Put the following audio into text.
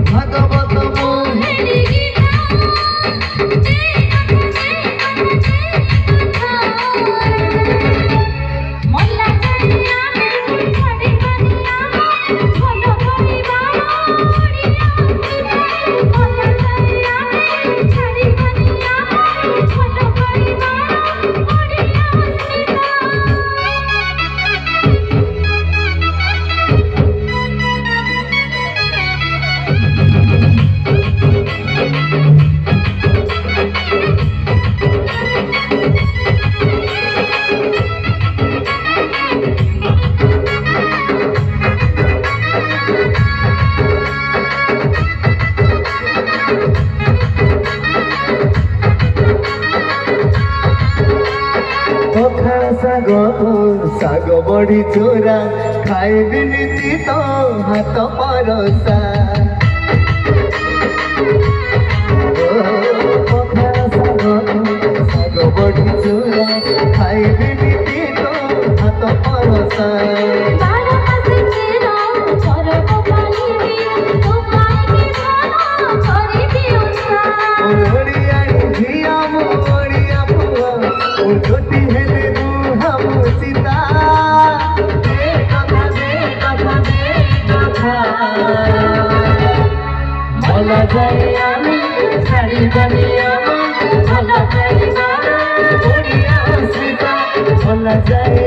भागवत मोहिनी साग बड़ी चोरा खाइबी नीति तो हाथ परसा साग बड़ी चोरा खाइबी नीति तो हाथ परसा भला जाए आमी सारी दुनिया में भला जाए भला जाए